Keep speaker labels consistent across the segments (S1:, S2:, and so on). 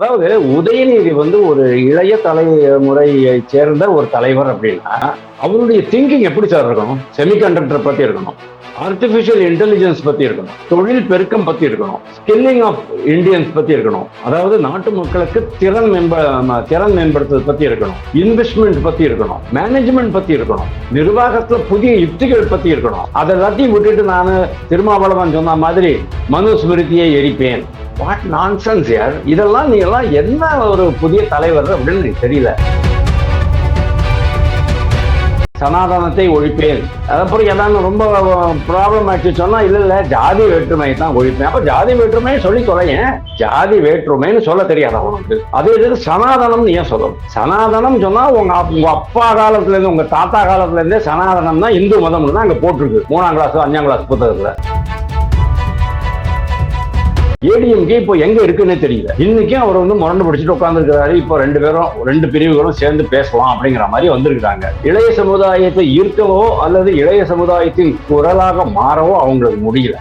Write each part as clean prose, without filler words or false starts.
S1: அதாவது உதயநிதி வந்து ஒரு இளைய தலைமுறையை சேர்ந்த ஒரு தலைவர் அப்படின்னா அவருடைய திங்கிங் எப்படி சார் இருக்கணும்? செமிகண்டக்டர் பத்தி இருக்கணும், ஆர்டிபிஷியல் இன்டெலிஜென்ஸ் பத்தி இருக்கணும், தொழில் பெருக்கம் பத்தி இருக்கணும், ஸ்கில்லிங் ஆஃப் இந்தியன்ஸ் பத்தி இருக்கணும், அதாவது நாட்டு மக்களுக்கு திறன் மேம்படுத்துறது பத்தி இருக்கணும், இன்வெஸ்ட்மெண்ட் பத்தி இருக்கணும், மேனேஜ்மெண்ட் பத்தி இருக்கணும், நிர்வாகத்துல புதிய யுக்திகள் பத்தி இருக்கணும். அதை எல்லாத்தையும் விட்டுட்டு நான் திருமாவளவன் சொன்ன மாதிரி மனுஸ்மிருதியை எரிப்பேன், வாட் நான்சென்ஸ் யார் இதெல்லாம்? நீ எல்லாம் என்ன ஒரு புதிய தலைவர் அப்படின்னு எனக்கு தெரியல. சனாதனத்தை ஒழிப்பேன், அப்புறம் ஏதாவது ரொம்ப ப்ராப்ளம் ஆச்சு சொன்னா இல்ல ஜாதி வேற்றுமை தான் ஒழிப்பேன். அப்ப ஜாதி வேற்றுமை சொல்லி தொலையேன். ஜாதி வேற்றுமைன்னு சொல்ல தெரியாத உனக்கு. அதே இது சனாதனம் ஏன் சொல்லணும்? சனாதனம் சொன்னா உங்க அப்பா காலத்துல இருந்து உங்க தாத்தா காலத்துல இருந்தே சனாதனம் தான் இந்து மதம் தான் அங்க போட்டிருக்கு 3ஆம் கிளாஸ் 5ஆம் கிளாஸ் புத்தகத்துல. ஏடிஎம்கே இப்போ எங்க இருக்குன்னே தெரியல. இன்னைக்கும் அவர் வந்து முரண்டு பிடிச்சிட்டு உட்கார்ந்துருக்கிறாரு. இப்போ ரெண்டு பிரிவுகளும் சேர்ந்து பேசலாம் அப்படிங்கிற மாதிரி வந்திருக்காங்க. இளைய சமுதாயத்தை ஈர்க்கவோ அல்லது இளைய சமுதாயத்தின் குரலாக மாறவோ அவங்களுக்கு முடியல.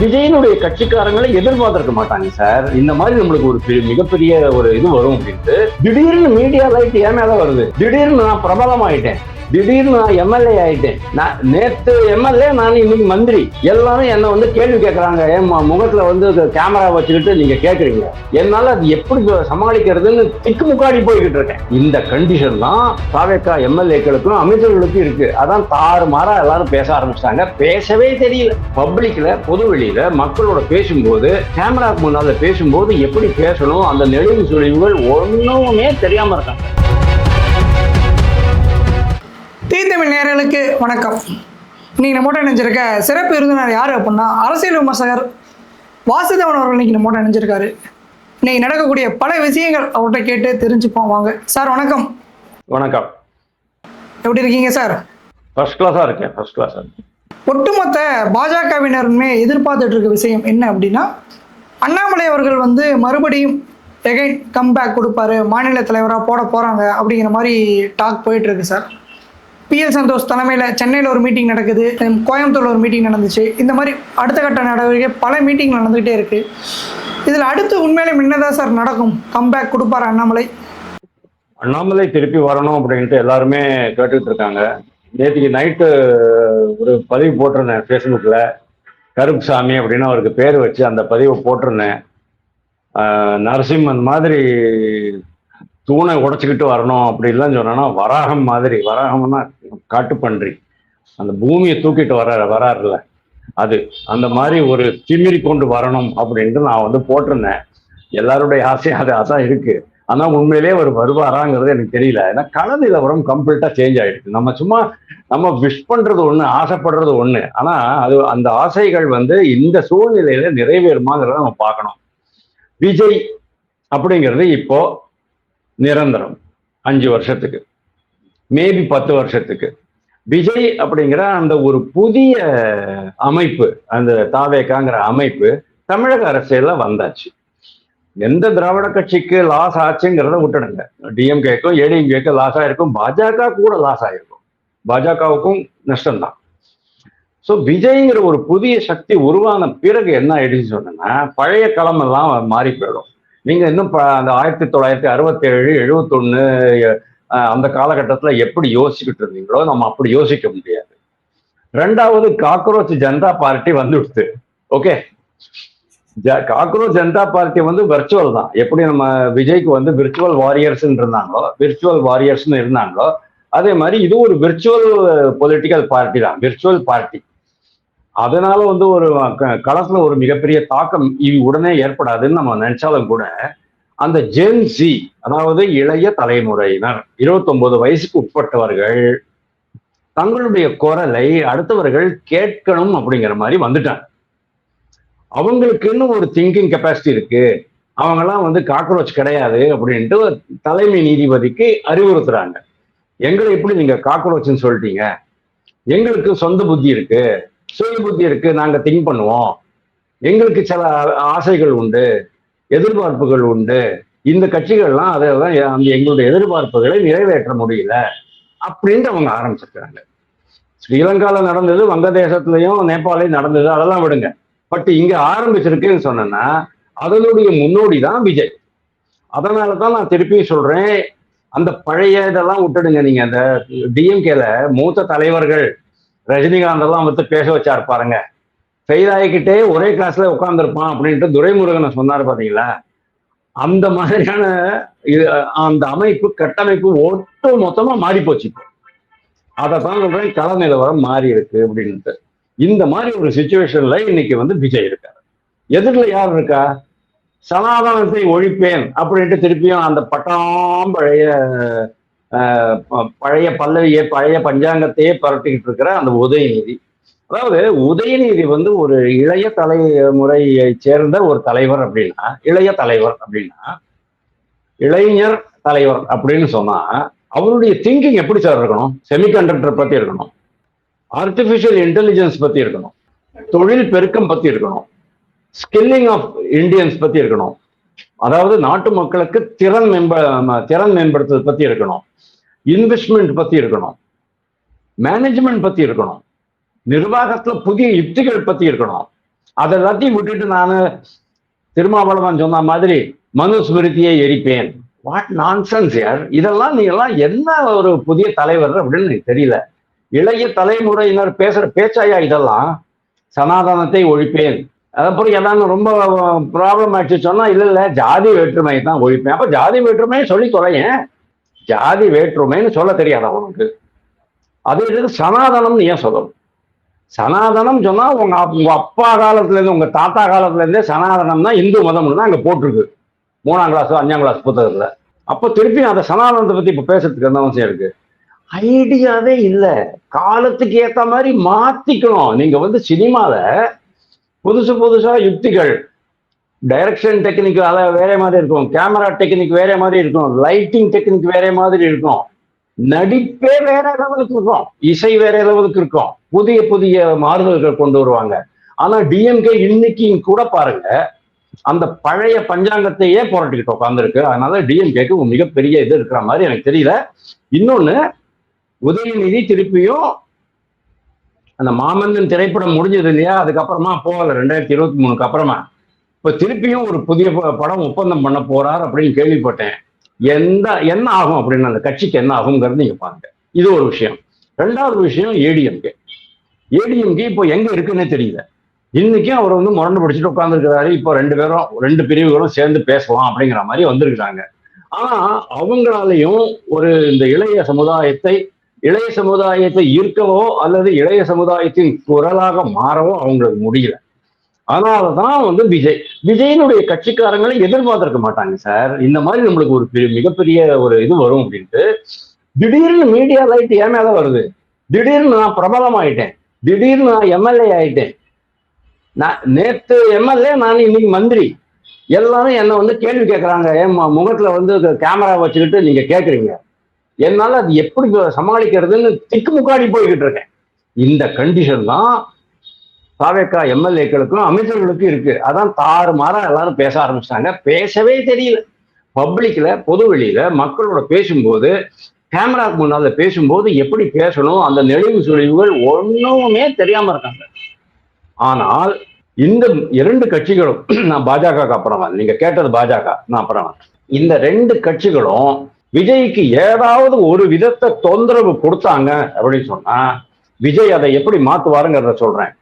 S1: விஜயனுடைய கட்சிக்காரங்களை எதிர்பார்த்திருக்க மாட்டாங்க சார். இந்த மாதிரி நம்மளுக்கு ஒரு மிகப்பெரிய ஒரு இது வரும் அப்படின்ட்டு திடீர்னு மீடியா லைட் ஏன் மேல வருது. திடீர்னு நான் பிரபலம் ஆயிட்டேன், திடீர்னு நான் எம்எல்ஏ ஆயிட்டேன், நான் நேற்று எம்எல்ஏ, நான் இன்னைக்கு மந்திரி. எல்லாரும் என்ன வந்து கேள்வி கேட்கறாங்க. என் முகத்துல வந்து கேமரா வச்சுக்கிட்டு நீங்க கேட்கறீங்க. என்னால அது எப்படி சமாளிக்கிறதுன்னு திக்குமுக்காடி போய்கிட்டு இருக்கேன். இந்த கண்டிஷன் தான் தாவேகா எம்எல்ஏக்களுக்கும் அமைச்சர்களுக்கும் இருக்கு. அதான் தாறுமாறா எல்லாரும் பேச ஆரம்பிச்சிட்டாங்க. பேசவே தெரியல. பப்ளிக்ல பொது வெளியில மக்களோட பேசும்போது, கேமராக்கு முன்னால பேசும்போது எப்படி பேசணும், அந்த நெளிவு சுழிவுகள் ஒண்ணுமே தெரியாம இருக்காங்க.
S2: தீத்தமிழ் நேயர்களுக்கு வணக்கம். இன்னைக்கு நம்மோட இணைஞ்சிருக்க சிறப்பு விருந்தினர் யார் அப்படின்னா அரசியல் விமர்சகர் வாசுதேவன் அவர்கள் இன்னைக்கு நம்மோட இணைஞ்சிருக்காரு. இன்னைக்கு நடக்கக்கூடிய பல விஷயங்கள் அவர்கிட்ட கேட்டு தெரிஞ்சுப்போம். வாங்க சார். வணக்கம்.
S1: வணக்கம்.
S2: எப்படி இருக்கீங்க சார்?
S1: ஃபர்ஸ்ட் கிளாஸா இருக்கேன். ஃபர்ஸ்ட் கிளாஸா.
S2: ஒட்டுமொத்த பாஜகவினருமே எதிர்பார்த்துட்டு இருக்க விஷயம் என்ன அப்படின்னா, அண்ணாமலை அவர்கள் வந்து மறுபடியும் எகைன் கம்பேக் கொடுப்பாரு, மாநில தலைவராக போட போறாங்க அப்படிங்கிற மாதிரி டாக் போயிட்டு இருக்கு சார். பிஎல் சந்தோஷ் தலைமையில் சென்னையில் ஒரு மீட்டிங் நடக்குது, கோயம்புத்தூரில் ஒரு மீட்டிங் நடந்துச்சு. இந்த மாதிரி அடுத்த கட்ட நடவடிக்கை பல மீட்டிங் நடந்துகிட்டே இருக்கு. இதில் அடுத்து உண்மையிலே என்னதான் சார் நடக்கும்? கம்பேக் கொடுப்பார் அண்ணாமலை?
S1: அண்ணாமலை திருப்பி வரணும் அப்படின்ட்டு எல்லாருமே கேட்டுட்டு இருக்காங்க. நேற்றுக்கு நைட்டு ஒரு பதிவு போட்டிருந்தேன் ஃபேஸ்புக்கில். கருப்புசாமி அப்படின்னு அவருக்கு பேர் வச்சு அந்த பதிவை போட்டிருந்தேன். நரசிம்மன் மாதிரி தூணை உடைச்சிக்கிட்டு வரணும் அப்படிலாம் சொன்னா, வராகம் மாதிரி, வராகம்னா காட்டுப்பன்றி, அந்த பூமியை தூக்கிட்டு வராருல அது, அந்த மாதிரி ஒரு திமிரி கொண்டு வரணும் அப்படின்ட்டு நான் வந்து போட்டிருந்தேன். எல்லாருடைய ஆசையும் அது அதான் இருக்கு. ஆனா உண்மையிலேயே அவர் வருவாராங்கிறது எனக்கு தெரியல. ஏன்னா கள நிலவரம் கம்ப்ளீட்டா சேஞ்ச் ஆயிடுச்சு. நம்ம விஷ் பண்றது ஒண்ணு, ஆசைப்படுறது ஒண்ணு. ஆனா அது அந்த ஆசைகள் வந்து இந்த சூழ்நிலையில நிறைவேறுமாங்கிறத நம்ம பார்க்கணும். விஜய் அப்படிங்கிறது இப்போ நிரந்தரம் 5 வருஷத்துக்கு, மேபி 10 வருஷத்துக்கு. விஜய் அப்படிங்கிற அந்த ஒரு புதிய அமைப்பு, அந்த தாவேகாங்கிற அமைப்பு தமிழக அரசியல்ல வந்தாச்சு. எந்த திராவிட கட்சிக்கு லாஸ் ஆச்சுங்கிறத விட்டுடுங்க. டிஎம்கேக்கும் ஏடிஎம்கேக்கும் லாஸ் ஆயிருக்கும், பாஜக கூட லாஸ் ஆயிருக்கும், பாஜகவுக்கும் நஷ்டம்தான். ஸோ விஜய்ங்கிற ஒரு புதிய சக்தி உருவான பிறகு என்ன ஆயிடுச்சு சொன்னா, பழைய களமெல்லாம் மாறி போயிடும். நீங்க இன்னும் அந்த 1967 71 அந்த காலகட்டத்தில் எப்படி யோசிச்சுக்கிட்டு இருந்தீங்களோ நம்ம அப்படி யோசிக்க முடியாது. ரெண்டாவது, காக்ரோச் ஜனதா பார்ட்டி வந்துடுது. ஓகே, காக்ரோச் ஜனதா பார்ட்டி வந்து விர்ச்சுவல் தான். எப்படி நம்ம விஜய்க்கு வந்து விர்ச்சுவல் வாரியர்ஸ் இருந்தாங்களோ அதே மாதிரி இது ஒரு விர்ச்சுவல் பொலிட்டிக்கல் பார்ட்டி தான், விர்ச்சுவல் பார்ட்டி. அதனால வந்து ஒரு களத்துல ஒரு மிகப்பெரிய தாக்கம் இது உடனே ஏற்படாதுன்னு நம்ம நினைச்சாலும் கூட, அந்த ஜென்சி, அதாவது இளைய தலைமுறையினர், 29 வயசுக்கு உட்பட்டவர்கள் தங்களுடைய குரலை அடுத்தவர்கள் கேட்கணும் அப்படிங்கிற மாதிரி வந்துட்டாங்க. அவங்களுக்குன்னு ஒரு திங்கிங் கெப்பாசிட்டி இருக்கு. அவங்கெல்லாம் வந்து காக்ரோச் கிடையாது அப்படின்ட்டு தலைமை நீதிபதிக்கு அறிவுறுத்துறாங்க. எங்களை எப்படி நீங்க காக்ரோச்னு சொல்லிட்டீங்க? எங்களுக்கு சொந்த புத்தி இருக்கு, சுய புத்தி இருக்கு, நாங்க திங்க் பண்ணுவோம், எங்களுக்கு சில ஆசைகள் உண்டு, எதிர்பார்ப்புகள் உண்டு. இந்த கட்சிகள்லாம் அதெல்லாம் அந்த எங்களுடைய எதிர்பார்ப்புகளை நிறைவேற்ற முடியல அப்படின்ட்டு அவங்க ஆரம்பிச்சிருக்கிறாங்க. ஸ்ரீலங்கால நடந்தது, வங்கதேசத்துலயும் நேபாளையும் நடந்தது, அதெல்லாம் விடுங்க. பட் இங்க ஆரம்பிச்சிருக்குன்னு சொன்னா, அதனுடைய முன்னோடி தான் விஜய். அதனால தான் நான் திருப்பியும் சொல்றேன், அந்த பழைய இதெல்லாம் விட்டுடுங்க. நீங்க அந்த டிஎம்கேல மூத்த தலைவர்கள் ரஜினிகாந்த் எல்லாம் வந்து பேச வச்சாரு பாருங்க. ஃபெயில் ஆகிக்கிட்டே ஒரே கிளாஸ்ல உட்கார்ந்துருப்பான் அப்படின்ட்டு துரைமுருகனை சொன்னாரு பாத்தீங்களா? அந்த மாதிரியான அந்த அமைப்பு கட்டமைப்பு ஒட்டு மொத்தமா மாறி போச்சு. அதைத்தான் சொல்றேன், கள நிலவரம் மாறி இருக்கு அப்படின்ட்டு. இந்த மாதிரி ஒரு சுச்சுவேஷன்ல இன்னைக்கு வந்து விஜய் இருக்காரு. எதிரில யார் இருக்கா? சனாதனத்தை ஒழிப்பேன் அப்படின்ட்டு திருப்பியும் அந்த பழைய பழைய பல்லவியை பழைய பஞ்சாங்கத்தையே பரட்டிக்கிட்டு இருக்கிற அந்த உதயநிதி. அதாவது உதயநிதி வந்து ஒரு இளைய தலைமுறையை சேர்ந்த ஒரு தலைவர் அப்படின்னா, இளைய தலைவர் அப்படின்னா, இளைஞர் தலைவர் அப்படின்னு சொன்னா அவருடைய திங்கிங் எப்படி சார் இருக்கணும்? செமிகண்டக்டர் பத்தி இருக்கணும், ஆர்டிபிஷியல் இன்டெலிஜென்ஸ் பத்தி இருக்கணும், தொழில் பெருக்கம் பத்தி இருக்கணும், ஸ்கில்லிங் ஆஃப் இந்தியன்ஸ் பத்தி இருக்கணும், அதாவது நாட்டு மக்களுக்கு திறன் மேம்படுத்துறது பத்தி இருக்கணும், இன்வெஸ்ட்மெண்ட் பத்தி இருக்கணும், மேனேஜ்மெண்ட் பத்தி இருக்கணும், நிர்வாகத்துல புதிய யுக்திகள் பத்தி இருக்கணும். அதை எல்லாத்தையும் விட்டுட்டு நான் திருமாவளவன் சொன்ன மாதிரி மனுஸ்மிருதியை எரிப்பேன், வாட் நான்சென்ஸ் யார் இதெல்லாம்? நீ எல்லாம் என்ன ஒரு புதிய தலைவர் அப்படின்னு எனக்கு தெரியல. இளைய தலைமுறையினர் பேசுற பேச்சாயா இதெல்லாம்? சனாதனத்தை ஒழிப்பேன், அப்புறம் ஏதாவது ரொம்ப ப்ராப்ளம் ஆயிடுச்சு சொன்னா இல்ல ஜாதி வேற்றுமை தான் ஒழிப்பேன். அப்ப ஜாதி வேற்றுமையை சொல்லி தொலையேன். ஜாதி வேற்றுமைன்னு சொல்ல தெரியாது அவனுக்கு. அதே இது சனாதனம்னு ஏன் சொல்லணும்? சனாதனம் சொன்னா உங்க அப்பா காலத்துல இருந்து உங்க தாத்தா காலத்துல இருந்தே சனாதனம் தான் இந்து மதம்னு தான் அங்க போட்டிருக்கு 3ஆம் கிளாஸ் 5ஆம் கிளாஸ் புத்தகத்துல. அப்ப திருப்பி அந்த சனாதனத்தை பத்தி இப்ப பேசுறதுக்கு என்ன அவசியம் இருக்கு? ஐடியாவே இல்ல. காலத்துக்கு ஏத்த மாதிரி மாத்திக்கணும். நீங்க வந்து சினிமால புதுசா யுக்திகள், டைரக்ஷன் டெக்னிக் வேற மாதிரி இருக்கும், கேமரா டெக்னிக் வேற மாதிரி இருக்கும், லைட்டிங் டெக்னிக் வேற மாதிரி இருக்கும், நடிப்பே வேற லெவலுக்கு இருக்கும், இசை வேற லெவலுக்கு இருக்கும், புதிய மாறுதல்கள் கொண்டு வருவாங்க. ஆனா டிஎம்கே இன்னைக்கு கூட பாருங்க அந்த பழைய பஞ்சாங்கத்தையே புரட்டிக்கிட்டு உட்காந்துருக்கு. அதனால டிஎம்கேக்கு மிகப்பெரிய இது இருக்கிற மாதிரி எனக்கு தெரியல. இன்னொன்னு, உதயநிதி திருப்பியும் அந்த மாமன்னன் திரைப்படம் முடிஞ்சது இல்லையா, அதுக்கப்புறமா போகல 2023க்கு அப்புறமா இப்ப திருப்பியும் ஒரு புதிய படம் ஒப்பந்தம் பண்ண போறார் அப்படின்னு கேள்விப்பட்டேன். என்ன ஆகும் அப்படின்னு அந்த கட்சிக்கு என்ன ஆகுங்கிறது நீங்க பாருங்க. இது ஒரு விஷயம். ரெண்டாவது விஷயம், ஏடிஎம்கே இப்போ எங்க இருக்குன்னே தெரியல. இன்னைக்கும் அவர் வந்து முரண்டு பிடிச்சிட்டு உட்கார்ந்துருக்கிறாரு. இப்போ ரெண்டு பிரிவுகளும் சேர்ந்து பேசலாம் அப்படிங்கிற மாதிரி வந்திருக்கிறாங்க. ஆனா அவங்களாலையும் ஒரு இந்த இளைய சமுதாயத்தை ஈர்க்கவோ அல்லது இளைய சமுதாயத்தின் குரலாக மாறவோ அவங்களுக்கு முடியல. அதனாலதான் வந்து விஜயனுடைய கட்சிக்காரங்களை எதிர்பார்த்திருக்க மாட்டாங்க சார். இந்த மாதிரி நம்மளுக்கு ஒரு மிகப்பெரிய ஒரு இது வரும் அப்படின்ட்டு. திடீர்னு மீடியா லைட் ஏன் மேல வருது? திடீர்னு நான் பிரபலம் ஆயிட்டேன், திடீர்னு நான் எம்எல்ஏ ஆயிட்டேன், நான் நேத்து எம்எல்ஏ, நான் இன்னைக்கு மந்திரி, எல்லாரும் என்ன வந்து கேள்வி கேட்கறாங்க. என் முகத்துல வந்து கேமரா வச்சுக்கிட்டு நீங்க கேட்குறீங்க. என்னால அது எப்படி சமாளிக்கிறதுன்னு திக்குமுக்காடி போய்கிட்டு இருக்கேன். இந்த கண்டிஷன் தான் தாவேக்கா எம்எல்ஏக்களுக்கும் அமைச்சர்களுக்கும் இருக்கு. அதான் தாறுமாறா எல்லாரும் பேச ஆரம்பிச்சிட்டாங்க. பேசவே தெரியல. பப்ளிக்ல பொது வெளியில மக்களோட பேசும்போது, கேமராக்கு முன்னால பேசும்போது எப்படி பேசணும், அந்த நெளிவு சுழிவுகள் ஒண்ணுமே தெரியாம இருக்காங்க. ஆனால் இந்த 2 கட்சிகளும், நான் பாஜக அப்புறமா, நீங்க கேட்டது பாஜக, நான் அப்புறமா, இந்த 2 கட்சிகளும் விஜய்க்கு ஏதாவது ஒரு விதத்தை தொந்தரவு கொடுத்தாங்க அப்படின்னு சொன்னா விஜய் அதை எப்படி மாத்துவாருங்கிறத சொல்றேன்.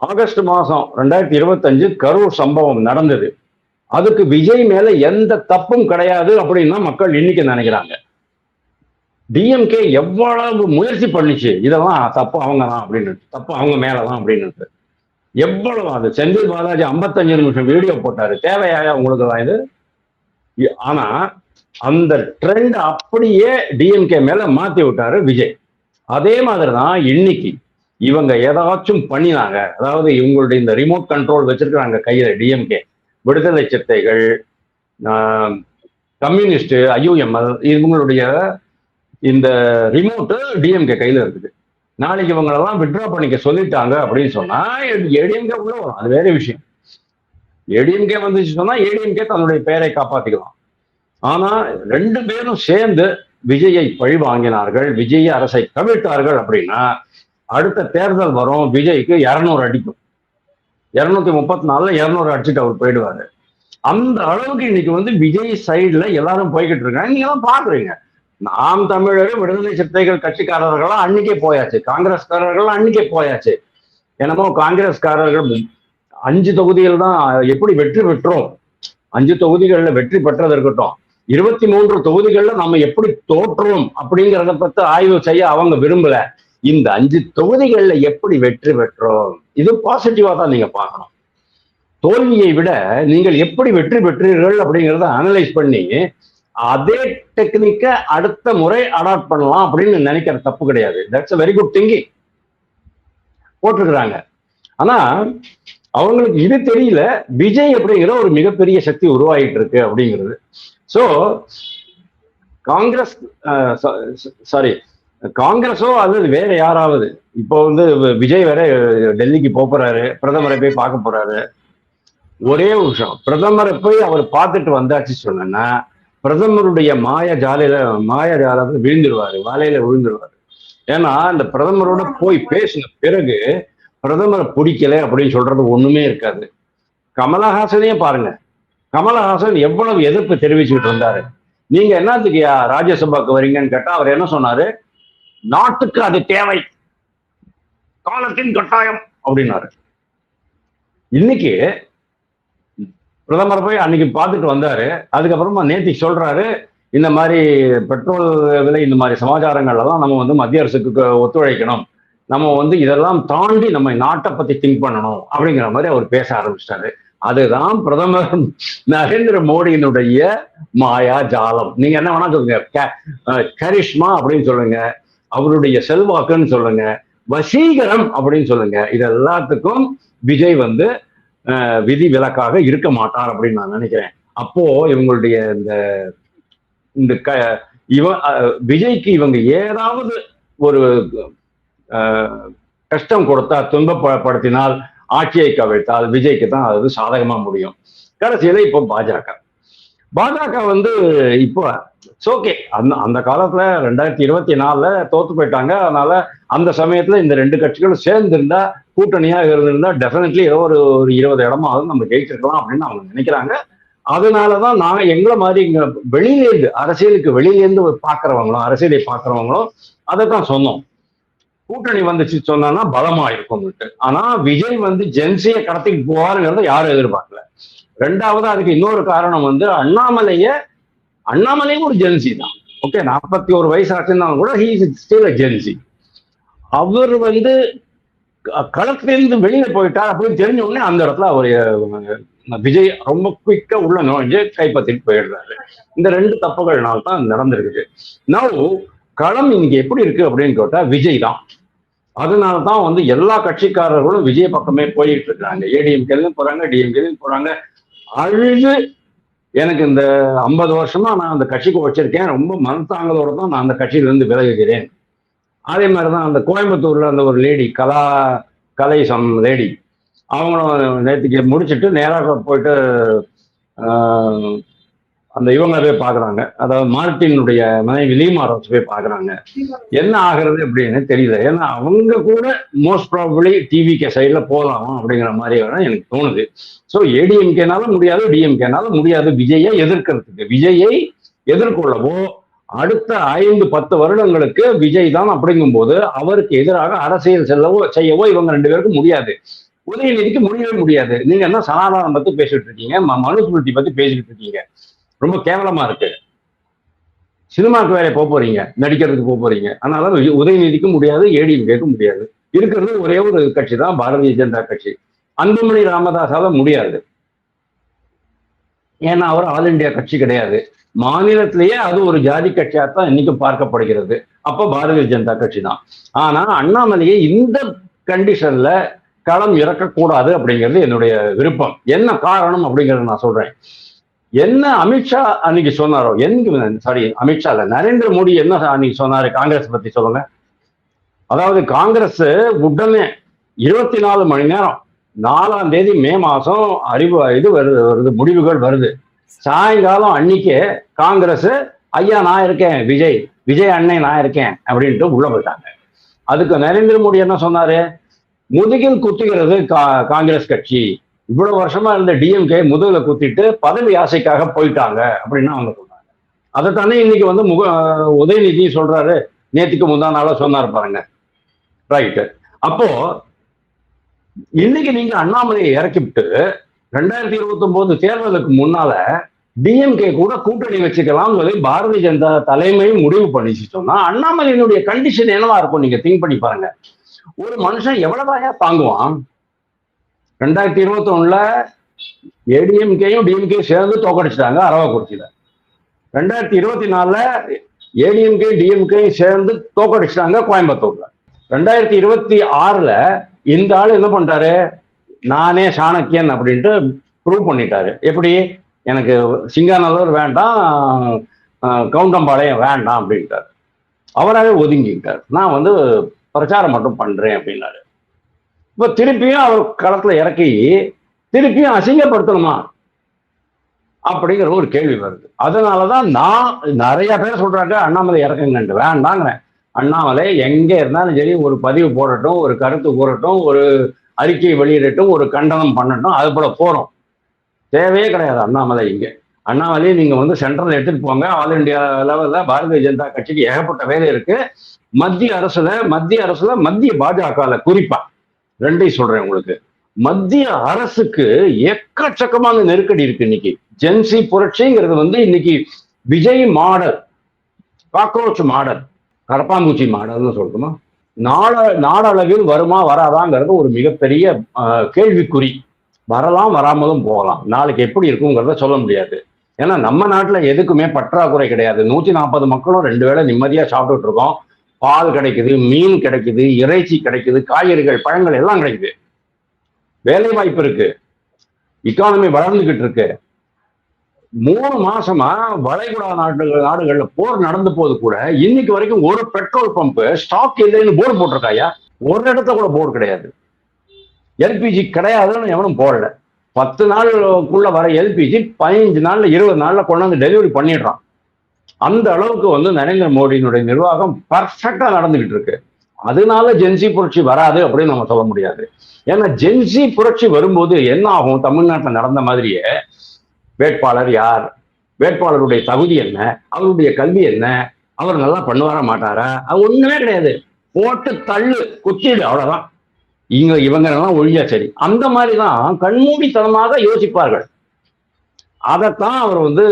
S1: ஆகஸ்ட் மாசம் 2025 கரூர் சம்பவம் நடந்தது. அதுக்கு விஜய் மேல எந்த தப்பும் கிடையாது அப்படின்னு தான் மக்கள் இன்னைக்கு நினைக்கிறாங்க. டிஎம்கே எவ்வளவு முயற்சி பண்ணிச்சு, இதெல்லாம் தப்பு அவங்க தான் அப்படின்னு, தப்பு அவங்க மேலதான் அப்படின்னு. எவ்வளவு அது செந்தில் பாலாஜி 55 நிமிஷம் வீடியோ போட்டாரு. தேவையா உங்களுக்கு தான் இது? ஆனா அந்த ட்ரெண்ட் அப்படியே டிஎம்கே மேல மாத்தி விட்டாரு விஜய். அதே மாதிரிதான் இன்னைக்கு இவங்க ஏதாச்சும் பண்ணினாங்க, அதாவது இவங்களுடைய இந்த ரிமோட் கண்ட்ரோல் வச்சிருக்கிறாங்க கையில டிஎம்கே, விடுதலை சிறுத்தைகள், கம்யூனிஸ்ட், ஐயூஎம்எல், இவங்களுடைய இந்த ரிமோட்டு டிஎம்கே கையில இருக்குது. நாளைக்கு இவங்களெல்லாம் வித்ட்ரா பண்ணிக்க சொல்லிட்டாங்க அப்படின்னு சொன்னா ஏடிஎம்கே உள்ள வரும், அது வேற விஷயம். ஏடிஎம்கே வந்துச்சு சொன்னா ஏடிஎம்கே தன்னுடைய பெயரை காப்பாத்திக்கலாம். ஆனா 2 பேரும் சேர்ந்து விஜயை பழி வாங்கினார்கள், விஜய் அரசை கவிழ்த்தார்கள் அப்படின்னா அடுத்த தேர்தல் வரும், விஜய்க்கு 200 அடிக்கும். 234ல 200 அடிச்சுட்டு அவர் போயிடுவாரு. அந்த அளவுக்கு இன்னைக்கு வந்து விஜய் சைடுல எல்லாரும் போய்கிட்டு இருக்காங்க. நீங்க எல்லாம் பாக்குறீங்க. நாம் தமிழர் விடுதலை சிறுத்தைகள் கட்சிக்காரர்கள்லாம் அன்னைக்கே போயாச்சு, காங்கிரஸ்காரர்கள் அன்னைக்கே போயாச்சு. என்னமோ காங்கிரஸ்காரர்கள் 5 தொகுதிகள் தான் எப்படி வெற்றி பெற்றோம், 5 தொகுதிகளில் வெற்றி பெற்றது இருக்கட்டும், 23 தொகுதிகள்ல நம்ம எப்படி தோற்றோம் அப்படிங்கிறத பத்தி ஆய்வு செய்ய அவங்க விரும்பல. இந்த 5 தொகுதிகள்ல எப்படி வெற்றி பெற்றோம், இது பாசிட்டிவா தான் நீங்க பார்க்கணும். தோல்வியை விட நீங்கள் எப்படி வெற்றி பெற்றீர்கள் அப்படிங்கிறத அனலைஸ் பண்ணி அதே டெக்னிக்க அடுத்த முறை அடாப்ட் பண்ணலாம் அப்படின்னு நினைக்கிற தப்பு கிடையாது. That's a very good thinking போட்டிருக்கிறாங்க. ஆனா அவங்களுக்கு இது தெரியல, விஜய் அப்படிங்கிற ஒரு மிகப்பெரிய சக்தி உருவாகிட்டு இருக்கு அப்படிங்கிறது. ஸோ காங்கிரஸ் சாரி காங்கிரஸோ அல்லது வேற யாராவது, இப்போ வந்து விஜய் வேற டெல்லிக்கு போறாரு, பிரதமரை போய் பார்க்க போறாரு. ஒரே விஷயம், பிரதமரை போய் அவர் பார்த்துட்டு வந்தாச்சு சொன்னா பிரதமருடைய மாய ஜாலத்தை விழுந்துருவாரு, வலையில விழுந்துருவாரு. ஏன்னா இந்த பிரதமரோட போய் பேசின பிறகு பிரதமரை பிடிக்கல அப்படின்னு சொல்றது ஒண்ணுமே இருக்காது. கமலஹாசனே பாருங்க, கமலஹாசன் எவ்வளவு எதிர்ப்பு தெரிவிச்சுட்டு இருந்தாரு. நீங்க என்னத்துக்கு ராஜ்யசபாக்கு வரீங்கன்னு கேட்டா அவர் என்ன சொன்னாரு, நாட்டுக்கு அது தேவை, காலத்தின் கட்டாயம் அப்படின்னாரு. இன்னைக்கு பிரதமர் போய் அன்னைக்கு பார்த்துட்டு வந்தாரு, அதுக்கப்புறமா நேத்தி சொல்றாரு இந்த மாதிரி பெட்ரோல் விலை, இந்த மாதிரி சமாச்சாரங்கள் எல்லாம் நம்ம வந்து மத்திய அரசுக்கு ஒத்துழைக்கணும், நம்ம வந்து இதெல்லாம் தாண்டி நம்ம நாட்டை பத்தி திங்க் பண்ணணும் அப்படிங்கிற மாதிரி அவர் பேச ஆரம்பிச்சிட்டாரு. அதுதான் பிரதமர் நரேந்திர மோடியினுடைய மாயா ஜாலம். நீங்க என்ன வேணா சொல்லுங்க, கரிஷ்மா அப்படின்னு சொல்லுங்க, அவருடைய செல்வாக்குன்னு சொல்லுங்க, வசீகரம் அப்படின்னு சொல்லுங்க, இது எல்லாத்துக்கும் விஜய் வந்து விதி விலக்காக இருக்க மாட்டார் அப்படின்னு நான் நினைக்கிறேன். அப்போ இவங்களுடைய இந்த விஜய்க்கு இவங்க ஏதாவது ஒரு கஷ்டம் கொடுத்தா, துன்பப்படுத்தினால், ஆட்சியை கவிழ்த்தால் விஜய்க்கு தான் அது சாதகமா முடியும். கடைசியில இப்போ பாஜக வந்து இப்போ ஓகே, அந்த காலத்துல 2024 தோத்து போயிட்டாங்க. அதனால அந்த சமயத்துல இந்த 2 கட்சிகளும் சேர்ந்து இருந்தா, கூட்டணியா இருந்திருந்தா டெஃபினெட்லி ஏதோ ஒரு 20 இடமாவது நம்ம ஜெயிச்சிருக்கலாம் அப்படின்னு அவங்க நினைக்கிறாங்க. அதனாலதான் நாங்க எங்களை மாதிரி இங்க வெளியிலேருந்து, அரசியலுக்கு வெளியிலேருந்து பாக்குறவங்களும், அரசியலை பாக்குறவங்களும் அதைத்தான் சொன்னோம். கூட்டணி வந்துச்சு சொன்னா பலமா இருக்கும். ஆனா விஜய் வந்து ஜென்சியை கடத்திட்டு போவாருங்கிறத யாரும் எதிர்பார்க்கல. ரெண்டாவது அதுக்கு இன்னொரு காரணம் வந்து அண்ணாமலையும் ஒரு ஜென்சி தான். ஓகே, 41 வயசு ஆச்சுன்னா கூட he is still a Gen Z. அவர் வந்து களத்திலிருந்து வெளியில போயிட்டார் அப்படின்னு தெரிஞ்ச உடனே அந்த இடத்துல அவர் விஜய் ரொம்ப குயிக்கா உள்ள நுழைஞ்சு கைப்பற்றிட்டு போயிடுறாரு. இந்த 2 தப்புகள்னால தான் நடந்திருக்குது. நவ் களம் இன்னைக்கு எப்படி இருக்கு அப்படின்னு கேட்டா விஜய் தான். அதனாலதான் வந்து எல்லா கட்சிக்காரர்களும் விஜய் பக்கமே போயிட்டு இருக்காங்க. ஏடிஎம்கேலையும் போறாங்க, டிஎம்கேலையும் போறாங்க. அழுது எனக்கு இந்த 50 வருஷமா நான் அந்த கட்சிக்கு வச்சிருக்கேன், ரொம்ப மனத்தாங்களோட தான் நான் அந்த கட்சியிலிருந்து விலகுகிறேன். அதே மாதிரிதான் அந்த கோயம்புத்தூர்ல அந்த ஒரு லேடி கலை லேடி, அவங்களும் நேற்றுக்கு முடிச்சுட்டு நேராக போயிட்டு அந்த இவங்க போய் பாக்குறாங்க, அதாவது மார்ட்டினுடைய மனைவி லீமா ரோஸ் போய் பாக்குறாங்க. என்ன ஆகுறது அப்படின்னு தெரியல. ஏன்னா அவங்க கூட மோஸ்ட் ப்ராபபிளி டிவிகே சைட்ல போகலாம் அப்படிங்கிற மாதிரி எனக்கு தோணுது. ஸோ ஏடிஎம்கேனால முடியாது, டிஎம்கேனால முடியாது விஜயை எதிர்க்கிறதுக்கு. விஜயை எதிர்கொள்ளவோ அடுத்த 5-10 வருடங்களுக்கு விஜய் தான் அப்படிங்கும் போது அவருக்கு எதிராக அரசியல் செய்யவோ இவங்க 2 பேருக்கும் முடியாது. உதயநிதிக்கு முடியவே முடியாது. நீங்க என்ன சனாதனம் பத்தி பேசிட்டு இருக்கீங்க, மனுஸ்மிருதி பத்தி பேசிட்டு இருக்கீங்க, ரொம்ப கேவலமா இருக்கு. சினிமாவுக்கு வேற போறீங்க, நடிக்கிறதுக்கு போறீங்க. அதனால உதயநிதிக்கும் முடியாது, ஏடிஎம்கேக்கும் முடியாது. இருக்கிறது ஒரே ஒரு கட்சி தான், பாரதிய ஜனதா கட்சி. அன்புமணி ராமதாஸால முடியாது, ஏன்னா அவர் ஆல் இண்டியா கட்சி கிடையாது. மாநிலத்திலேயே அது ஒரு ஜாதி கட்சியாத்தான் இன்னைக்கும் பார்க்கப்படுகிறது. அப்ப பாரதிய ஜனதா கட்சி தான். ஆனா அண்ணாமலையை இந்த கண்டிஷன்ல களம் இறக்கக்கூடாது அப்படிங்கிறது என்னுடைய விருப்பம். என்ன காரணம் அப்படிங்கறத நான் சொல்றேன். என்ன அமித்ஷா அன்னைக்கு சொன்னாரோ, அமித்ஷா இல்ல, நரேந்திர மோடி என்ன அன்னைக்கு சொன்னாரு காங்கிரஸ் பத்தி சொல்லுங்க. அதாவது காங்கிரஸ் உடனே 24 மணி நேரம், 4ஆம் தேதி மே மாசம் வருது முடிவுகள் வருது. சாயங்காலம் அன்னைக்கே காங்கிரஸ் ஐயா நான் இருக்கேன், விஜய் அண்ணே நான் இருக்கேன் அப்படின்ட்டு உள்ள போயிட்டாங்க. அதுக்கு நரேந்திர மோடி என்ன சொன்னாரு, முதுகில் குத்துகிறது காங்கிரஸ் கட்சி, இவ்வளவு வருஷமா இருந்த டிஎம்கே முதுகுல குத்திட்டு பதவி ஆசைக்காக போயிட்டாங்க அப்படின்னு அவங்க சொன்னாங்க. அதைத்தானே இன்னைக்கு வந்து உதயநிதி சொல்றாரு, நேற்றுக்கு முந்தா நாளா சொன்னார் பாருங்க. ரைட்டு. அப்போ இன்னைக்கு நீங்க அண்ணாமலையை இறக்கிவிட்டு 2029 தேர்தலுக்கு முன்னால டிஎம்கே கூட கூட்டணி வச்சுக்கலாம் சொல்லி பாரதிய ஜனதா தலைமையும் முடிவு பண்ணிச்சு சொன்னா அண்ணாமலையினுடைய கண்டிஷன் என்னவா இருக்கும் நீங்க திங்க் பண்ணி பாருங்க. ஒரு மனுஷன் எவ்வளவுதான் தாங்குவான்? 2021 ஏடிஎம்கேயும் டிஎம்கே சேர்ந்து தோக்கடிச்சிட்டாங்க அரவக்குறிச்சியில. 2024 ஏடிஎம்கே டிஎம்கேயும் சேர்ந்து தோக்கடிச்சிட்டாங்க கோயம்புத்தூர்ல. 2026 இந்த ஆள் என்ன பண்றாரு, நானே சாணக்கியன் அப்படின்ட்டு ப்ரூவ் பண்ணிட்டாரு. எப்படி? எனக்கு சிங்காநல்லூர் வேண்டாம், கவுண்டம்பாளையம் வேண்டாம் அப்படின்ட்டார். அவராகவே ஒதுங்கிட்டார். நான் வந்து பிரச்சாரம் மட்டும் பண்றேன் அப்படின்னாரு. இப்போ திருப்பியும் அவர் களத்துல இறக்கி திருப்பியும் அசிங்கப்படுத்தணுமா அப்படிங்கிற ஒரு கேள்வி வருது. அதனாலதான் நான் நிறைய பேர் சொல்றாங்க அண்ணாமலை இறக்குங்கன்ட்டு. வேண்டாங்கிறேன். அண்ணாமலை எங்க இருந்தாலும் சரி ஒரு பதிவு போடட்டும், ஒரு கருத்து கூறட்டும், ஒரு அறிக்கை வெளியிடட்டும், ஒரு கண்டனம் பண்ணட்டும், அது போல போறோம். தேவையே கிடையாது அண்ணாமலை இங்க. அண்ணாமலையை நீங்க வந்து சென்ட்ரல் எடுத்துட்டு போங்க. ஆல் இண்டியா லெவல்ல பாரதிய ஜனதா கட்சிக்கு ஏகப்பட்ட வேலை இருக்கு. மத்திய அரசுல மத்திய பாஜக குறிப்பா ரெண்டையும் சொல்றேன் உங்களுக்கு. மத்திய அரசுக்கு எக்கச்சக்கமான நெருக்கடி இருக்கு இன்னைக்கு. ஜென்சி புரட்சிங்கிறது வந்து இன்னைக்கு விஜய் மாடல், காக்ரோச் மாடல், கரப்பாம்பூச்சி மாடல்னு சொல்லணுமா, நாடளவில் வருமா வராதாங்கிறது ஒரு மிகப்பெரிய கேள்விக்குறி. வரலாம், வராமலும் போகலாம். நாளைக்கு எப்படி இருக்குங்கிறத சொல்ல முடியாது. ஏன்னா நம்ம நாட்டுல எதுக்குமே பற்றாக்குறை கிடையாது. 140 மக்களும் 2 வேளை நிம்மதியா சாப்பிட்டுட்டு இருக்கோம். பால் கிடைக்குது, மீன் கிடைக்குது, இறைச்சி கிடைக்குது, காய்கறிகள் பழங்கள் எல்லாம் கிடைக்குது. வேலை வாய்ப்பு இருக்கு, இக்கானமி வளர்ந்துகிட்டு இருக்கு. 3 மாசமா வளைகுடா நாடுகள்ல போர் நடந்து போது கூட இன்னைக்கு வரைக்கும் ஒரு பெட்ரோல் பம்ப் ஸ்டாக் இல்லைன்னு போர்டு போட்டிருக்காயா? ஒரு இடத்துல கூட போர்டு கிடையாது. எல்பிஜி கிடையாதுன்னு எவனும் போடல. 10 நாளுக்குள்ள வர எல்பிஜி 15 நாள்ல 20 நாள்ல கொண்டாந்து டெலிவரி பண்ணிடுறான். அந்த அளவுக்கு வந்து நரேந்திர மோடியினுடைய நிர்வாகம் பர்ஃபெக்டா நடந்துகிட்டு இருக்கு. அதனால ஜென்சி புரட்சி வராது அப்படின்னு நம்ம சொல்ல முடியாது. ஏன்னா ஜென்சி புரட்சி வரும்போது என்ன ஆகும்? தமிழ்நாட்டில் நடந்த மாதிரியே வேட்பாளர் யார், வேட்பாளருடைய தகுதி என்ன, அவருடைய கல்வி என்ன, அவர் நல்லா பண்ணுவாரா மாட்டாரா, அது ஒண்ணுமே கிடையாது. போட்டு தள்ளு, குத்திடு, அவ்வளவுதான். இவங்க எல்லாம் ஒழிஞ்சா சரி. அந்த மாதிரிதான் கண்மூடித்தனமாக யோசிப்பார்கள். அதைத்தான் அவர் வந்து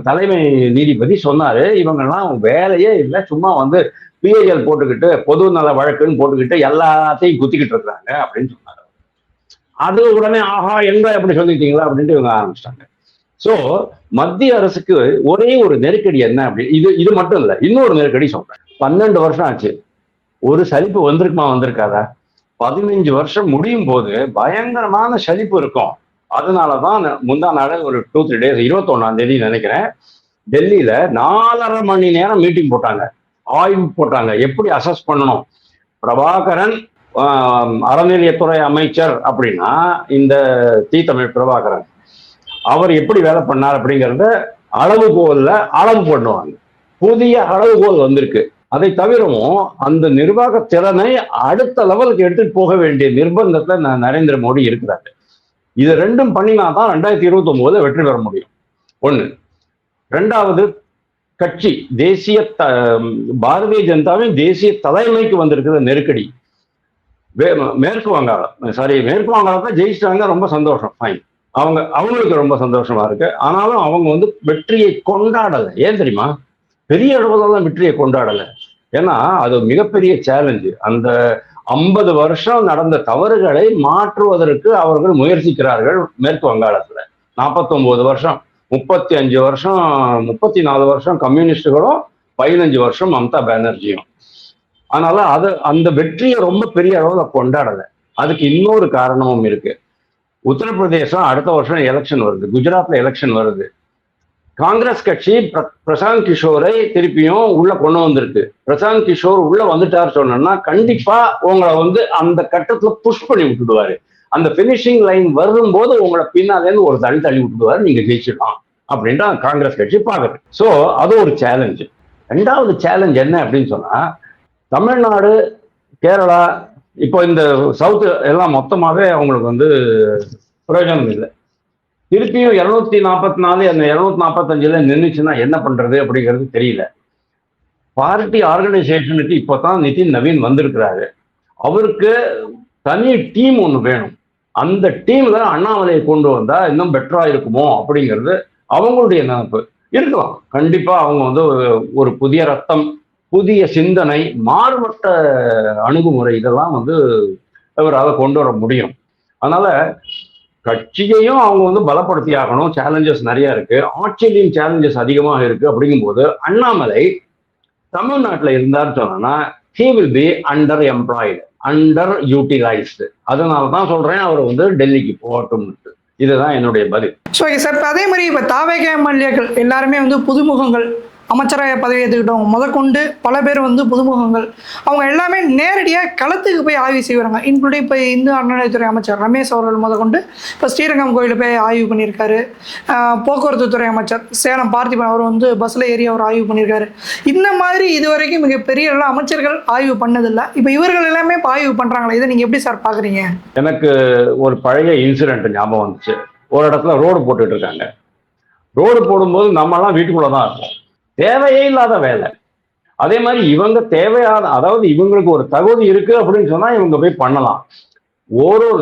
S1: தலைமை நீதிபதி சொன்னாரு. இவங்கெல்லாம் வேலையே இல்லை, சும்மா வந்து பிஐஎல் போட்டுக்கிட்டு பொது நல வழக்குன்னு போட்டுக்கிட்டு எல்லாத்தையும் குத்திக்கிட்டு இருக்கிறாங்க அப்படின்னு சொன்னாரு. அது உடனே ஆஹா எங்க எப்படி சொல்லிட்டீங்களா அப்படின்ட்டு இவங்க ஆரம்பிச்சிட்டாங்க. சோ மத்திய அரசுக்கு ஒரே ஒரு நெருக்கடி என்ன அப்படி, இது மட்டும் இல்லை, இன்னொரு நெருக்கடி சொல்றேன். 12 வருஷம் ஆச்சு. ஒரு சலிப்பு வந்திருக்காதா? 15 வருஷம் முடியும் போது பயங்கரமான சலிப்பு இருக்கும். அதனாலதான் முந்தா நாள் ஒரு 2-3 days 21ஆம் தேதி நினைக்கிறேன், டெல்லியில 4.5 மணி நேரம் மீட்டிங் போட்டாங்க, ஆய்வு போட்டாங்க. எப்படி அசஸ் பண்ணணும், பிரபாகரன் அறநிலையத்துறை அமைச்சர் அப்படின்னா இந்த தீத்தமிழ் பிரபாகரன் அவர் எப்படி வேலை பண்ணார் அப்படிங்கிறத அளவுகோல்ல அளவு பண்ணுவாங்க. புதிய அளவுகோல் வந்திருக்கு. அதை தவிரவும் அந்த நிர்வாக திறனை அடுத்த லெவலுக்கு எடுத்துட்டு போக வேண்டிய நிர்பந்தத்துல நரேந்திர மோடி இருக்கிறாரு. இது ரெண்டும் பண்ணினாதான் 2029 வெற்றி பெற முடியும். ஒண்ணு. ரெண்டாவது, கட்சி தேசிய பாரதிய ஜனதாவின் தேசிய தலைமைக்கு வந்திருக்கிற நெருக்கடி. மேற்கு வங்காளத்தை ஜெயிச்சிட்டாங்க, ரொம்ப சந்தோஷம், ஃபைன். அவங்களுக்கு ரொம்ப சந்தோஷமா இருக்கு. ஆனாலும் அவங்க வந்து வெற்றியை கொண்டாடலை. ஏன் தெரியுமா? பெரிய அளவுலதான் வெற்றியை கொண்டாடலை. ஏன்னா அது மிகப்பெரிய சேலஞ்சு. அந்த 50 வருஷம் நடந்த தவறுகளை மாற்றுவதற்கு அவர்கள் முயற்சிக்கிறார்கள். மேற்கு வங்காளத்துல 49 வருஷம், 35 வருஷம், 34 வருஷம் கம்யூனிஸ்டுகளும், 15 வருஷம் மம்தா பானர்ஜியும். அதனால அந்த வெற்றியை ரொம்ப பெரிய அளவுல கொண்டாடலை. அதுக்கு இன்னொரு காரணமும் இருக்கு. உத்தரப்பிரதேசம் அடுத்த வருஷம் எலெக்ஷன் வருது, குஜராத்ல எலெக்ஷன் வருது. காங்கிரஸ் கட்சி பிரசாந்த் கிஷோரை திருப்பியும் உள்ள கொண்டு வந்திருக்கு. பிரசாந்த் கிஷோர் உள்ள வந்துட்டார் சொன்னா கண்டிப்பா உங்களை வந்து அந்த கட்டத்துல புஷ் பண்ணி விட்டுடுவாரு. அந்த பினிஷிங் லைன் வரும்போது உங்களை பின்னாலேருந்து ஒரு தள்ளி விட்டுடுவாரு, நீங்க ஜெயிச்சிடலாம் அப்படின்ட்டு காங்கிரஸ் கட்சி பாக்குது. ஸோ அது ஒரு சேலஞ்சு. 2வது சேலஞ்ச் என்ன அப்படின்னு சொன்னா, தமிழ்நாடு, கேரளா, இப்போ இந்த சவுத் எல்லாம் மொத்தமாவே அவங்களுக்கு வந்து பிரயோஜனம் இல்லை. திருப்பியும் 244 அந்த 245 நின்றுச்சுன்னா என்ன பண்றது அப்படிங்கிறது தெரியல. பார்ட்டி ஆர்கனைசேஷனுக்கு இப்பதான் நிதின் நவீன் வந்திருக்கிறாரு. அவருக்கு தனி டீம் ஒன்று வேணும். அந்த டீம்ல அண்ணாமலையை கொண்டு வந்தா இன்னும் பெட்டரா இருக்குமோ அப்படிங்கிறது அவங்களுடைய நினைப்பு. இருக்கலாம், கண்டிப்பா அவங்க வந்து ஒரு புதிய ரத்தம், புதிய சிந்தனை, மாறுபட்ட அணுகுமுறை இதெல்லாம் வந்து அவரால் கொண்டு வர முடியும். அதனால கட்சியையும் அவங்க வந்து பலப்படுத்தி ஆகணும். சேலஞ்சஸ் நிறைய இருக்கு, ஆட்சியிலையும் சேலஞ்சஸ் அதிகமாக இருக்கு. அப்படிங்கும்போது அண்ணாமலை தமிழ்நாட்டில் இருந்தார் சொன்னா he will be under employed, under utilized. அதனால தான் சொல்றேன் அவர் வந்து டெல்லிக்கு போகட்டும். இதுதான் என்னுடைய பதில்.
S2: ஸோ சார், இப்போ அதே மாதிரி இப்போ தாவேக எம்எல்ஏக்கள் எல்லாருமே வந்து புதுமுகங்கள், அமைச்சராக பதவி ஏற்றுக்கிட்டவங்க முதற்கொண்டு பல பேர் வந்து புதுமுகங்கள். அவங்க எல்லாமே நேரடியாக களத்துக்கு போய் ஆய்வு செய்வாங்க. இன்க்ளூடிங் இப்போ இந்து அறநிலையத்துறை அமைச்சர் ரமேஷ் அவர்கள் முதற்கொண்டு இப்போ ஸ்ரீரங்கம் கோயிலில் போய் ஆய்வு பண்ணியிருக்காரு. போக்குவரத்து துறை அமைச்சர் சேலம் பார்த்திபன் அவர் வந்து பஸ்ஸில் ஏறி அவர் ஆய்வு பண்ணியிருக்காரு. இந்த மாதிரி இதுவரைக்கும் மிகப்பெரிய அமைச்சர்கள் ஆய்வு பண்ணதில்லை. இப்போ இவர்கள் எல்லாமே இப்போ ஆய்வு பண்ணுறாங்களே, இதை நீங்கள் எப்படி சார் பார்க்குறீங்க?
S1: எனக்கு ஒரு பழைய இன்சிடென்ட் ஞாபகம் வந்துச்சு. ஒரு இடத்துல ரோடு போட்டுட்டு இருக்காங்க. ரோடு போடும்போது நம்மலாம் வீட்டுக்குள்ள தான் இருக்கோம். தேவையே இல்லாத வேலை. அதே மாதிரி இவங்க தேவையான, அதாவது இவங்களுக்கு ஒரு தகுதி இருக்கு அப்படின்னு சொன்னா இவங்க போய் பண்ணலாம்.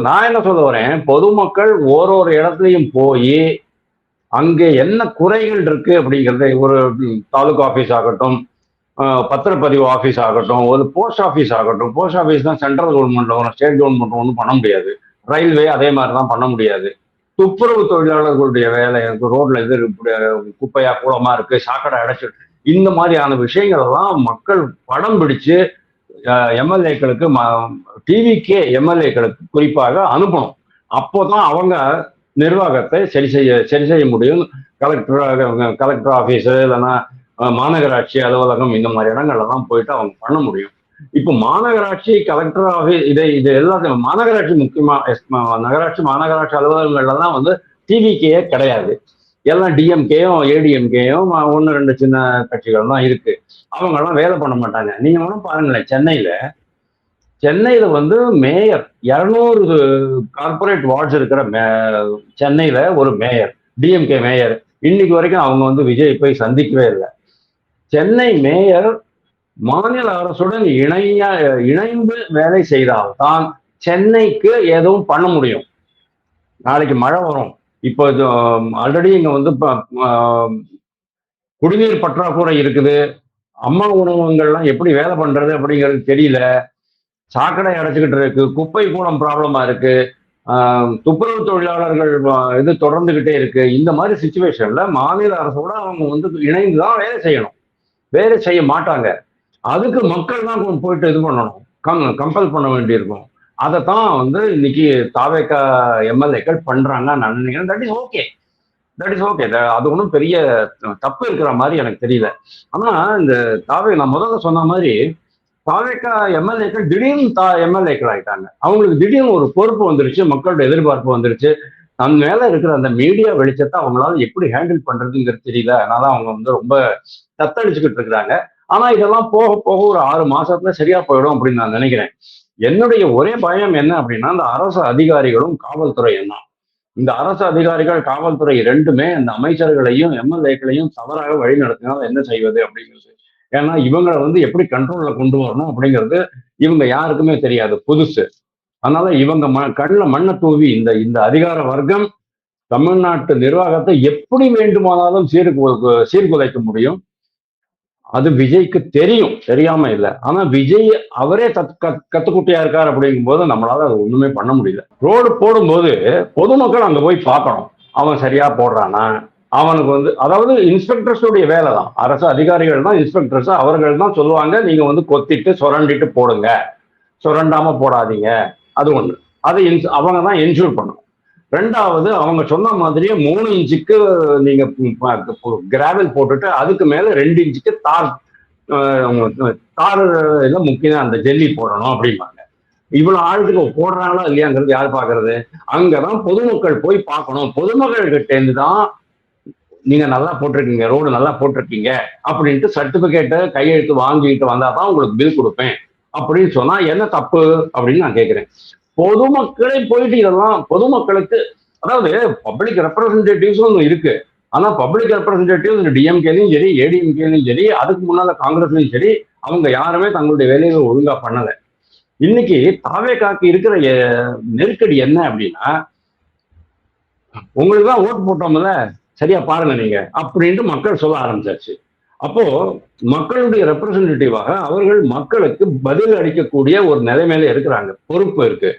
S1: நான் என்ன சொல்ல வரேன், பொதுமக்கள் ஒரு இடத்துலையும் போய் அங்கே என்ன குறைகள் இருக்கு அப்படிங்கிறத, ஒரு தாலுகா ஆஃபீஸ் ஆகட்டும், பத்திரப்பதிவு ஆஃபீஸ் ஆகட்டும், ஒரு போஸ்ட் ஆஃபீஸ் ஆகட்டும். போஸ்ட் ஆஃபீஸ் தான் சென்ட்ரல் கவர்மெண்ட்ல வரும், ஸ்டேட் கவர்மெண்ட் ஒன்றும் பண்ண முடியாது. ரயில்வே அதே மாதிரி தான் பண்ண முடியாது. துப்புரவு தொழிலாளர்களுடைய வேலை, ரோட்ல இது குப்பையா கூலமா இருக்கு, சாக்கடை அடைச்சிட்டு, இந்த மாதிரியான விஷயங்கள் எல்லாம் மக்கள் படம் பிடிச்சு எம்எல்ஏக்களுக்கு, டிவிக்கே எம்எல்ஏக்களுக்கு குறிப்பாக அனுப்பணும். அப்போதான் அவங்க நிர்வாகத்தை சரி செய்ய முடியும். கலெக்டர் ஆஃபீஸு இல்லைன்னா மாநகராட்சி அலுவலகம் இந்த மாதிரி இடங்கள்லாம் போயிட்டு அவங்க பண்ண முடியும். இப்போ மாநகராட்சி, கலெக்டர் ஆஃபீஸ், இது எல்லாத்தையும் மாநகராட்சி, முக்கியமா மாநகராட்சி அலுவலகங்கள்ல தான் வந்து டிவிக்கே கிடையாது. எல்லாம் டிஎம்கேயும் ஏடிஎம்கேயும் 1-2 சின்ன கட்சிகள் தான் இருக்கு. அவங்க எல்லாம் வேலை பண்ண மாட்டாங்க. நீங்க வேணும் பாருங்களேன், சென்னையில வந்து மேயர் 200 கார்பரேட் வார்ட்ஸ் இருக்கிற சென்னையில ஒரு மேயர், டிஎம்கே மேயர், இன்னைக்கு வரைக்கும் அவங்க வந்து விஜய் போய் சந்திக்கவே இல்லை. சென்னை மேயர் மாநில அரசுடன் இணைந்து வேலை செய்தால்தான் சென்னைக்கு எதுவும் பண்ண முடியும். நாளைக்கு மழை வரும். இப்போ ஆல்ரெடி இங்க வந்து குடிநீர் பற்றாக்குறை இருக்குது. அம்மா உணவகங்கள்லாம் எப்படி வேலை பண்றது அப்படிங்கிறது தெரியல. சாக்கடை அடைச்சிக்கிட்டு இருக்கு, குப்பை கூடம் ப்ராப்ளமா இருக்கு, துப்புரவு தொழிலாளர்கள் இது தொடர்ந்துகிட்டே இருக்கு. இந்த மாதிரி சிச்சுவேஷன்ல மாநில அரசோட அவங்க வந்து இணைந்துதான் வேலை செய்யணும். வேலை செய்ய மாட்டாங்க. அதுக்கு மக்கள் தான் போயிட்டு இது பண்ணணும், கம்பல் பண்ண வேண்டியிருக்கும். அதைத்தான் வந்து இன்னைக்கு தாவேக எம்எல்ஏக்கள் பண்றாங்க நான் நினைக்கிறேன். That is okay. அது ஒன்றும் பெரிய தப்பு இருக்கிற மாதிரி எனக்கு தெரியல. ஆனா இந்த நான் முதல்ல சொன்ன மாதிரி தாவேக எம்எல்ஏக்கள் திடீர்னு எம்எல்ஏக்கள் ஆயிட்டாங்க. அவங்களுக்கு திடீர்னு ஒரு பொறுப்பு வந்துருச்சு, மக்களோட எதிர்பார்ப்பு வந்துருச்சு. தன் மேல இருக்கிற அந்த மீடியா வெளிச்சத்தை அவங்களால எப்படி ஹேண்டில் பண்றதுங்கிறது தெரியல. அதனால அவங்க வந்து ரொம்ப தத்தளிச்சுக்கிட்டு இருக்கிறாங்க. ஆனா இதெல்லாம் போக போக ஒரு 6 மாசத்துல சரியா போயிடும் அப்படின்னு நான் நினைக்கிறேன். என்னுடைய ஒரே பயம் என்ன அப்படின்னா, இந்த அரசு அதிகாரிகளும் காவல்துறையும் தான். இந்த அரசு அதிகாரிகள், காவல்துறை ரெண்டுமே இந்த அமைச்சர்களையும் எம்எல்ஏக்களையும் தவறாக வழி நடத்தினால் என்ன செய்வது அப்படிங்கிறது. ஏன்னா இவங்களை வந்து எப்படி கண்ட்ரோல்ல கொண்டு வரணும் அப்படிங்கிறது இவங்க யாருக்குமே தெரியாது, புதுசு. அதனால இவங்க கண்ணில் மண்ணை தூவி இந்த அதிகார வர்க்கம் தமிழ்நாட்டு நிர்வாகத்தை எப்படி வேண்டுமானாலும் சீர்குலைக்க முடியும். அது விஜய்க்கு தெரியும், தெரியாம இல்லை. ஆனா விஜய் அவரே கத்துக்குட்டியா இருக்காரு அப்படிங்கும் போது நம்மளால அது ஒண்ணுமே பண்ண முடியல. ரோடு போடும்போது பொதுமக்கள் அங்க போய் பார்க்கணும், அவன் சரியா போடுறானா. அவனுக்கு வந்து, அதாவது இன்ஸ்பெக்டர்ஸுடைய வேலை தான், அரசு அதிகாரிகள் தான் இன்ஸ்பெக்டர்ஸ். அவர்கள் தான் சொல்லுவாங்க, நீங்க வந்து கொத்திட்டு சுரண்டிட்டு போடுங்க, சுரண்டாம போடாதீங்க. அது ஒண்ணு. அதை அவங்க தான் என்ஷூர் பண்ணணும். ரெண்டாவது, அவங்க சொன்ன மாதிரியே 3 இன்ச்சுக்கு நீங்க கிராவல் போட்டுட்டு அதுக்கு மேல 2 இன்ச்சுக்கு தார் முக்கியம் அந்த ஜெல்லி போடணும் அப்படிம்பாங்க. இவ்வளவு ஆழத்துக்கு போடுறாங்களா இல்லையாங்கிறது யார் பாக்குறது? அங்கதான் பொதுமக்கள் போய் பார்க்கணும். பொதுமக்கள் கிட்ட இருந்து தான் நீங்க நல்லா போட்டிருக்கீங்க, ரோடு நல்லா போட்டிருக்கீங்க அப்படின்ட்டு சர்டிபிகேட்டை கையெழுத்து வாங்கிட்டு வந்தாதான் உங்களுக்கு பில் கொடுப்பேன் அப்படின்னு சொன்னா என்ன தப்பு அப்படின்னு நான் கேட்கிறேன். பொதுமக்களே போயிட்டு இதெல்லாம் பொதுமக்களுக்கு அதாவது பப்ளிக் ரெப்ரஸன்டேட்டிவ்ஸும் இருக்கு. ஆனா பப்ளிக் ரெப்ரஸன்டேட்டிவ்ஸ் டிஎம்கேலையும் சரி, ஏடிஎம்கேலையும் சரி, அதுக்கு முன்னால காங்கிரஸ்லயும் சரி, அவங்க யாருமே தங்களுடைய வேலையை ஒழுங்கா பண்ணல. இன்னைக்கு தாவேகாக்கு இருக்கிற நெருக்கடி என்ன அப்படின்னா, உங்களுக்கு தான் ஓட்டு போட்டோம்ல, சரியா பாருங்க நீங்க அப்படின்ட்டு மக்கள் சொல்ல ஆரம்பிச்சாச்சு. அப்போ மக்களுடைய ரெப்ரசன்டேட்டிவாக அவர்கள் மக்களுக்கு பதில் அளிக்கக்கூடிய ஒரு நிலைமையில இருக்கிறாங்க. பொறுப்பு இருக்கு.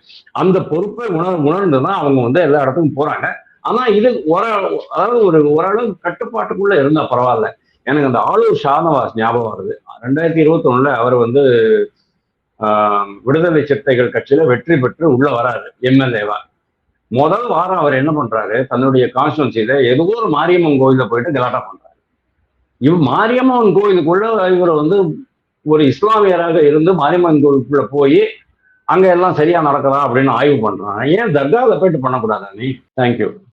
S1: அந்த பொறுப்பை உணர்ந்துதான் அவங்க வந்து எல்லா இடத்துக்கும் போறாங்க. ஆனா இது அதாவது ஓரளவு கட்டுப்பாட்டுக்குள்ள இருந்தா பரவாயில்ல. எனக்கு அந்த ஆளூர் ஷானவாஸ் ஞாபகம் வருது. 2021 அவர் வந்து விடுதலை சிறுத்தைகள் கட்சியில வெற்றி பெற்று உள்ள வராரு எம்எல்ஏவா. முதல் வாரம் அவர் என்ன பண்றாரு, தன்னுடைய கான்ஸ்டுவன்சியில ஏதோ ஒரு மாரியம்மன் கோயில போயிட்டு கலாட்டா பண்றாரு. மாரியம்மன் கோயிலுக்குள்ள இவர் வந்து ஒரு இஸ்லாமியராக இருந்து மாரியம்மன் கோயிலுக்குள்ள போய் அங்க எல்லாம் சரியா நடக்குதா அப்படின்னு ஆய்வு பண்றான். ஏன் தர்காவில் போயிட்டு பண்ணக்கூடாதா நீ? தேங்க்யூ.